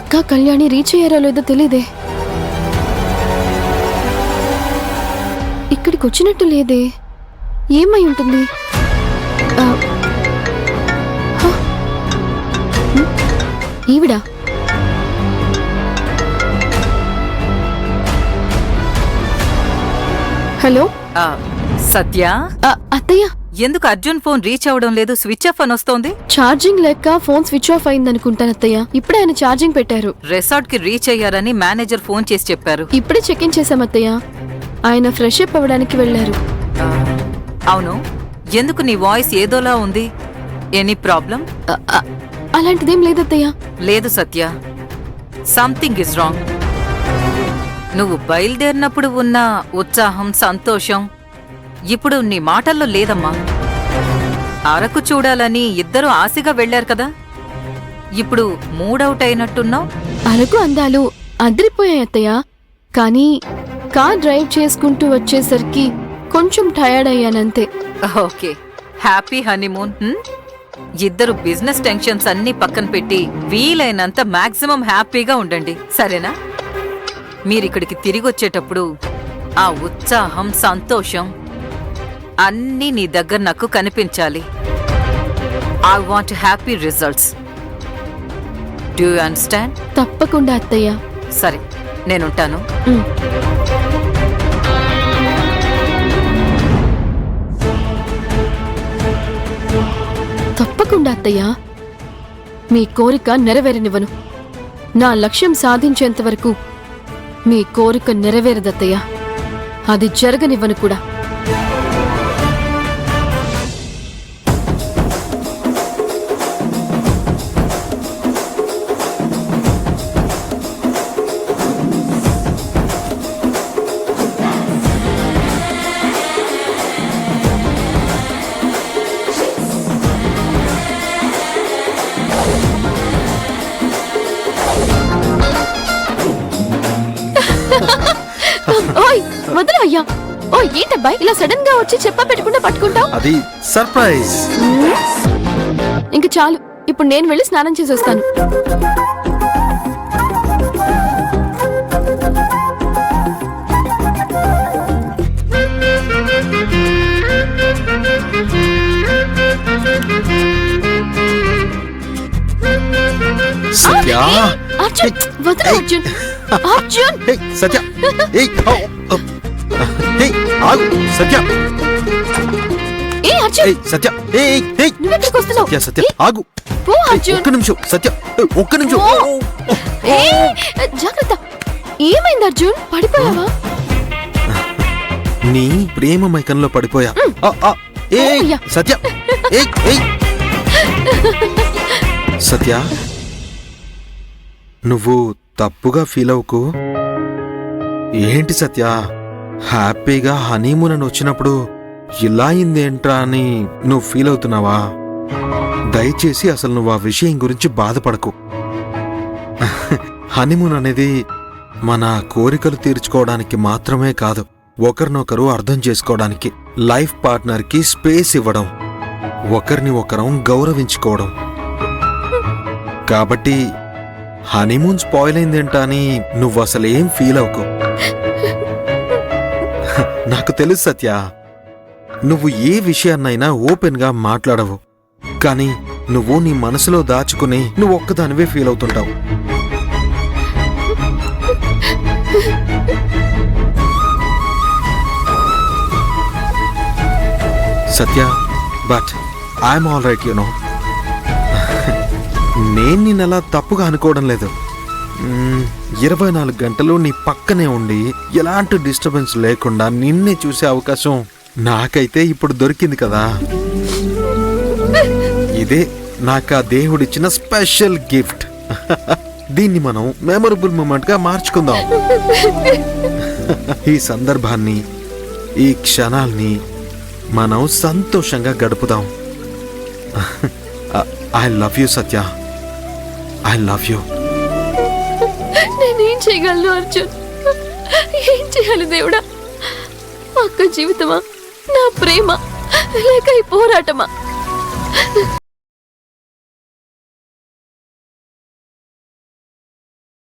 ఇంకా కళ్యాణి రీచ్ అయ్యారో లేదో తెలీదే. ఇక్కడికి వచ్చినట్టు లేదే. ఏమై ఉంటుంది? ఈవిడా? హలో సత్య. అత్తయ్య, ఎందుకు అర్జున్ ఫోన్ రీచ్ అవడం లేదు? స్విచ్ ఆఫ్ అని వస్తోంది. ఛార్జింగ్ లేక ఫోన్ స్విచ్ ఆఫ్ అయిందనుకుంటాను అత్తయ్య. ఇప్పుడే ఆయన ఛార్జింగ్ పెట్టారు. రిసార్ట్ కి రీచ్ అయ్యారని మేనేజర్ ఫోన్ చేసి చెప్పారు. ఇప్పుడే చెక్ ఇన్ చేశాం అత్తయ్య. ఆయన ఫ్రెష్ అప్ అవ్వడానికి వెళ్లారు. అవును, ఎందుకు నీ వాయిస్ ఏదోలా ఉంది? Any problem? అలాంటిదేం లేదత్తయ్య. లేదు సత్య, సంథింగ్ ఇస్ రాంగ్. నువ్వు బయలుదేరినప్పుడు ఉన్న ఉత్సాహం, సంతోషం ఇప్పుడు నీ మాటల్లో లేదమ్మా. అరకు చూడాలని ఇద్దరూ ఆశగా వెళ్లారు కదా, ఇప్పుడు మూడౌట్ అయినట్టున్నావు. అరకు అందాలు అదిరిపోయాయి అత్తయ్య. కానీ కార్ డ్రైవ్ చేసుకుంటూ వచ్చేసరికి కొంచెం టయర్డ్ అయ్యానంతే. Okay, happy honeymoon. ఇద్దరు బిజినెస్ టెన్షన్స్ అన్ని పక్కన పెట్టి వీలైనంత మాక్సిమం హ్యాపీగా ఉండండి, సరేనా? మీరిక్కడికి తిరిగొచ్చేటప్పుడు ఆ ఉత్సాహం, సంతోషం అన్నీ నీ దగ్గర నాకు కనిపించాలి. I want happy results. Do you understand? తప్పకుండా అత్తయ్య. సరే, నేనుంటాను. తప్పకుండా అత్తయ్య. మీ కోరిక నెరవేరనివ్వను. నా లక్ష్యం సాధించేంత వరకు మీ కోరిక నెరవేరదత్తయ్య. అది జరగనివ్వను కూడా. ఓయ్ వదలు అయ్యా. ఓ ఏంటబ్బాయి ఇలా సడన్ గా వచ్చి చెప్పా పెట్టకుండా పట్టుకుంటావు? అది సర్ప్రైజ్. ఇంక చాలు, ఇప్పుడు నేను వెళ్ళి స్నానం చేసి వస్తాను. సత్య, అర్జున్ వదలు. అర్జున్, అర్జున్. సత్య, సత్య, ఏ అర్జున్, సత్య, నువ్వెక్కడికి వస్తున్నావు? సత్య, సత్య, ఆగు. పో అర్జున్. ఒక్క నిమిషం సత్య, ఒక్క నిమిషం. జాగ్రత్త. ఏమైంది అర్జున్? పడిపోయావా? నీ ప్రేమ మైకంలో పడిపోయా. సత్య, సత్య, నువ్వు తప్పుగా ఫీల్ అవ్వకు. ఏంటి సత్య, హ్యాపీగా హనీమూన్ అని వచ్చినప్పుడు ఇలా అయిందేంట్రా అని నువ్వు ఫీల్ అవుతున్నావా? దయచేసి అసలు నువ్వు ఆ విషయం గురించి బాధపడకు. హనీమూన్ అనేది మన కోరికలు తీర్చుకోవడానికి మాత్రమే కాదు, ఒకరినొకరు అర్థం చేసుకోవడానికి, లైఫ్ పార్ట్నర్కి స్పేస్ ఇవ్వడం, ఒకరిని ఒకరం గౌరవించుకోవడం. కాబట్టి హనీమూన్ స్పాయిల్ అయిందేంటా అని నువ్వు అసలేం ఫీల్ అవ్వకు. నాకు తెలుసు సత్య, నువ్వు ఏ విషయాన్నైనా ఓపెన్ గా మాట్లాడవు, కానీ నువ్వు నీ మనసులో దాచుకుని నువ్వు ఒక్కదానివే ఫీల్ అవుతుంటావు. Satya, but I'm all right, you know. నేను నిన్నలా తప్పుగా అనుకోవడం లేదు. 24 గంటలు నీ పక్కనే ఉండి ఎలాంటి డిస్టర్బెన్స్ లేకుండా నిన్నే చూసే అవకాశం నాకైతే ఇప్పుడు దొరికింది కదా. ఇదే నాకు ఆ దేవుడిచ్చిన స్పెషల్ గిఫ్ట్. దీన్ని మనం మెమరబుల్ మూమెంట్ గా మార్చుకుందాం. ఈ సందర్భాన్ని, ఈ క్షణాల్ని మనం సంతోషంగా గడుపుదాం. I love you Satya, I love you. నేనేం చేయగలను అర్జున్? ఏం చేయాలి దేవుడా? అక్క జీవితమా, నా ప్రేమ, లేక ఈ పోరాటమా?